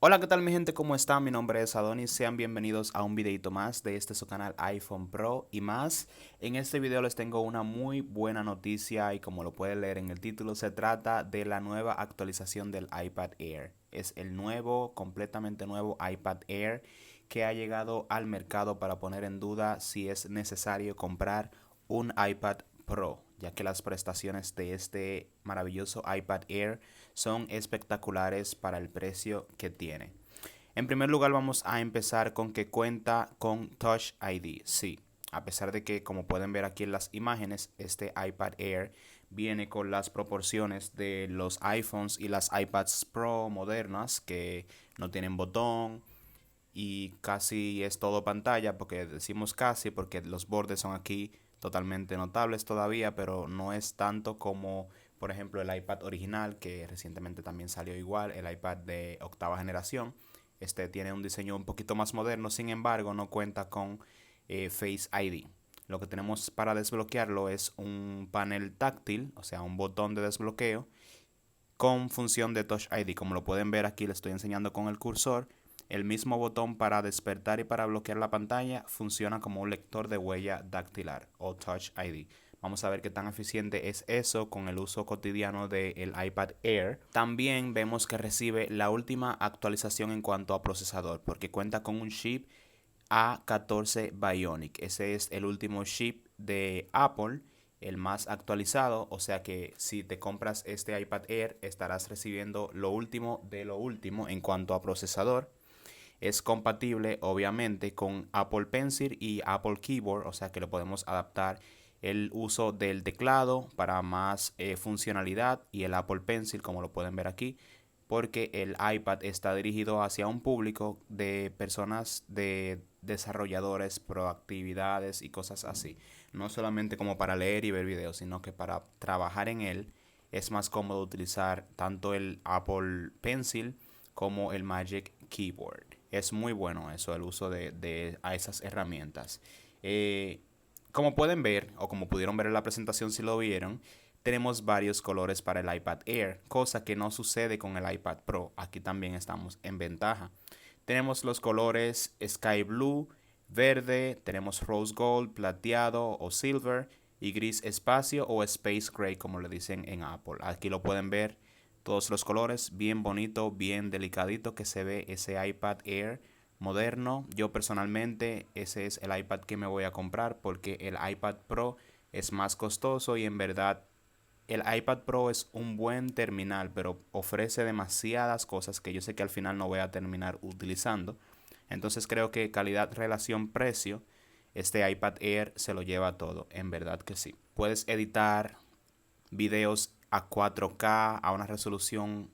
Hola, ¿qué tal mi gente? ¿Cómo están? Mi nombre es Adonis. Sean bienvenidos a un videito más de su canal iPhone Pro y más. En este video les tengo una muy buena noticia y como lo pueden leer en el título, se trata de la nueva actualización del iPad Air. Es el nuevo, completamente nuevo iPad Air que ha llegado al mercado para poner en duda si es necesario comprar un iPad Pro, ya que las prestaciones de este maravilloso iPad Air son espectaculares para el precio que tiene. En primer lugar vamos a empezar con que cuenta con Touch ID. Sí, a pesar de que como pueden ver aquí en las imágenes, este iPad Air viene con las proporciones de los iPhones y las iPads Pro modernas que no tienen botón y casi es todo pantalla, porque decimos casi porque los bordes son aquí totalmente notables todavía, pero no es tanto como por ejemplo el iPad original, que recientemente también salió igual, el iPad de octava generación. Este tiene un diseño un poquito más moderno, sin embargo no cuenta con Face ID. Lo que tenemos para desbloquearlo es un panel táctil, o sea, un botón de desbloqueo con función de Touch ID. Como lo pueden ver aquí, le estoy enseñando con el cursor. El mismo botón para despertar y para bloquear la pantalla funciona como un lector de huella dactilar o Touch ID. Vamos a ver qué tan eficiente es eso con el uso cotidiano del iPad Air. También vemos que recibe la última actualización en cuanto a procesador, porque cuenta con un chip A14 Bionic. Ese es el último chip de Apple, el más actualizado. O sea que si te compras este iPad Air estarás recibiendo lo último de lo último en cuanto a procesador. Es compatible obviamente con Apple Pencil y Apple Keyboard, o sea que lo podemos adaptar el uso del teclado para más funcionalidad y el Apple Pencil, como lo pueden ver aquí, porque el iPad está dirigido hacia un público de personas, de desarrolladores, proactividades y cosas así. No solamente como para leer y ver videos, sino que para trabajar en él es más cómodo utilizar tanto el Apple Pencil como el Magic Keyboard. Es muy bueno eso, el uso de a esas herramientas. Eh, Como pueden ver, o como pudieron ver en la presentación si lo vieron, tenemos varios colores para el iPad Air, cosa que no sucede con el iPad Pro. Aquí también estamos en ventaja. Tenemos los colores Sky Blue, verde, tenemos Rose Gold, plateado o Silver y gris espacio o Space Gray como le dicen en Apple. Aquí lo pueden ver todos los colores, bien bonito, bien delicadito que se ve ese iPad Air moderno. Yo personalmente ese es el iPad que me voy a comprar porque el iPad Pro es más costoso y en verdad el iPad Pro es un buen terminal, pero ofrece demasiadas cosas que yo sé que al final no voy a terminar utilizando. Entonces creo que calidad, relación, precio, este iPad Air se lo lleva todo, en verdad que sí. Puedes editar videos a 4K a una resolución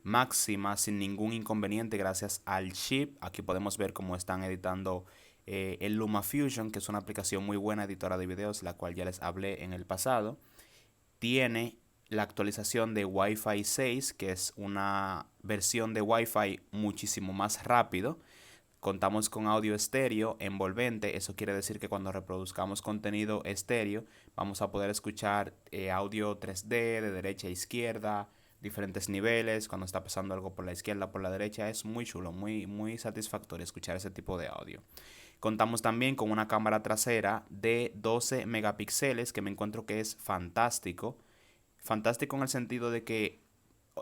máxima sin ningún inconveniente gracias al chip. Aquí podemos ver cómo están editando el LumaFusion, que es una aplicación muy buena editora de videos, la cual ya les hablé en el pasado. Tiene la actualización de Wi-Fi 6, que es una versión de Wi-Fi muchísimo más rápido. Contamos con audio estéreo envolvente, eso quiere decir que cuando reproduzcamos contenido estéreo vamos a poder escuchar audio 3D de derecha a izquierda, diferentes niveles, cuando está pasando algo por la izquierda, por la derecha, es muy chulo, muy satisfactorio escuchar ese tipo de audio. Contamos también con una cámara trasera de 12 megapíxeles que me encuentro que es fantástico. Fantástico en el sentido de que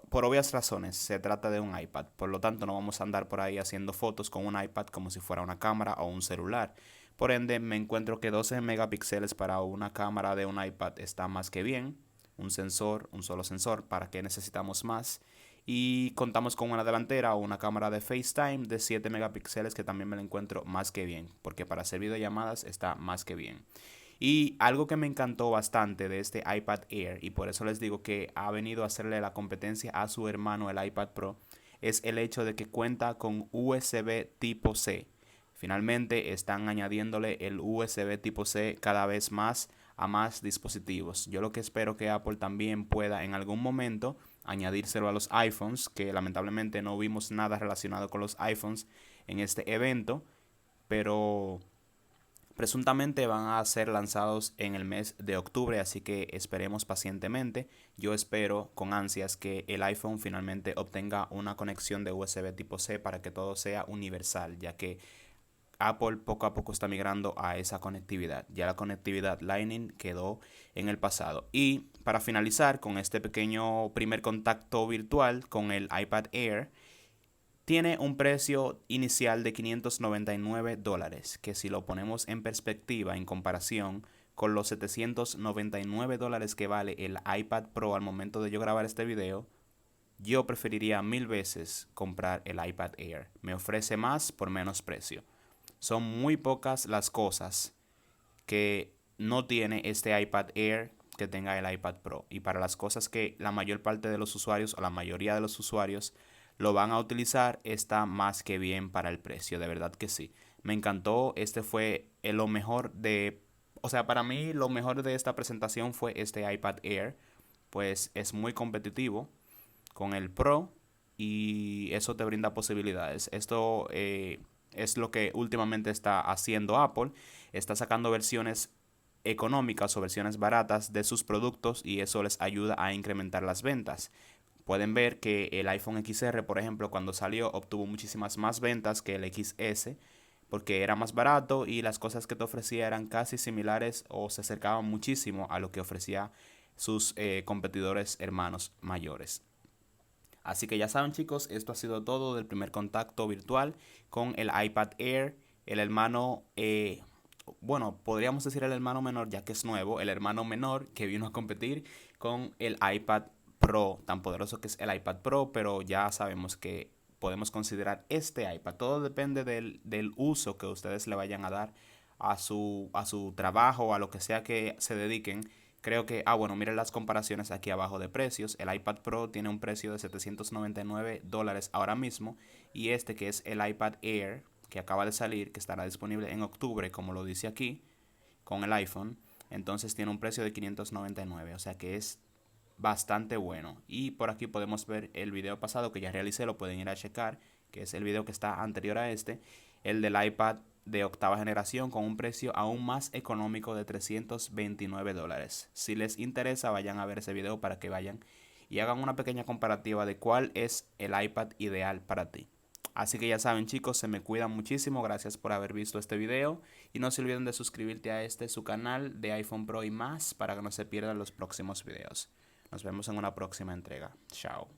por obvias razones, se trata de un iPad, por lo tanto no vamos a andar por ahí haciendo fotos con un iPad como si fuera una cámara o un celular. Por ende, me encuentro que 12 megapíxeles para una cámara de un iPad está más que bien. Un sensor, un solo sensor, ¿para qué necesitamos más? Y contamos con una delantera o una cámara de FaceTime de 7 megapíxeles que también me la encuentro más que bien, porque para hacer videollamadas está más que bien. Y algo que me encantó bastante de este iPad Air, y por eso les digo que ha venido a hacerle la competencia a su hermano el iPad Pro, es el hecho de que cuenta con USB tipo C. Finalmente están añadiéndole el USB tipo C cada vez más a más dispositivos. Yo lo que espero que Apple también pueda en algún momento añadírselo a los iPhones, que lamentablemente no vimos nada relacionado con los iPhones en este evento, pero Presuntamente van a ser lanzados en el mes de octubre, así que esperemos pacientemente. Yo espero con ansias que el iPhone finalmente obtenga una conexión de USB tipo C para que todo sea universal, ya que Apple poco a poco está migrando a esa conectividad. Ya la conectividad Lightning quedó en el pasado. Y para finalizar con este pequeño primer contacto virtual con el iPad Air, tiene un precio inicial de $599, que si lo ponemos en perspectiva, en comparación con los $799 que vale el iPad Pro al momento de yo grabar este video, yo preferiría mil veces comprar el iPad Air. Me ofrece más por menos precio. Son muy pocas las cosas que no tiene este iPad Air que tenga el iPad Pro. Y para las cosas que la mayor parte de los usuarios o la mayoría de los usuarios lo van a utilizar, está más que bien para el precio. De verdad que sí. Me encantó. Este fue lo mejor de... O sea, para mí lo mejor de esta presentación fue este iPad Air. Pues es muy competitivo con el Pro y eso te brinda posibilidades. Esto es lo que últimamente está haciendo Apple. Está sacando versiones económicas o versiones baratas de sus productos y eso les ayuda a incrementar las ventas. Pueden ver que el iPhone XR, por ejemplo, cuando salió obtuvo muchísimas más ventas que el XS porque era más barato y las cosas que te ofrecía eran casi similares o se acercaban muchísimo a lo que ofrecía sus competidores hermanos mayores. Así que ya saben chicos, esto ha sido todo del primer contacto virtual con el iPad Air, el hermano, bueno, podríamos decir el hermano menor ya que es nuevo, el hermano menor que vino a competir con el iPad Pro, tan poderoso que es el iPad Pro, pero ya sabemos que podemos considerar este iPad. Todo depende del uso que ustedes le vayan a dar a su trabajo, a lo que sea que se dediquen. Creo que, bueno, miren las comparaciones aquí abajo de precios. El iPad Pro tiene un precio de $799 ahora mismo. Y este que es el iPad Air, que acaba de salir, que estará disponible en octubre, como lo dice aquí, con el iPhone. Entonces tiene un precio de $599. O sea que es bastante bueno. Y por aquí podemos ver el video pasado que ya realicé, lo pueden ir a checar, que es el video que está anterior a este, el del iPad de octava generación con un precio aún más económico de $329. Si les interesa, vayan a ver ese video para que vayan y hagan una pequeña comparativa de cuál es el iPad ideal para ti. Así que ya saben chicos, se me cuidan muchísimo, gracias por haber visto este video y no se olviden de suscribirte a este su canal de iPhone Pro y más para que no se pierdan los próximos videos. Nos vemos en una próxima entrega. Chao.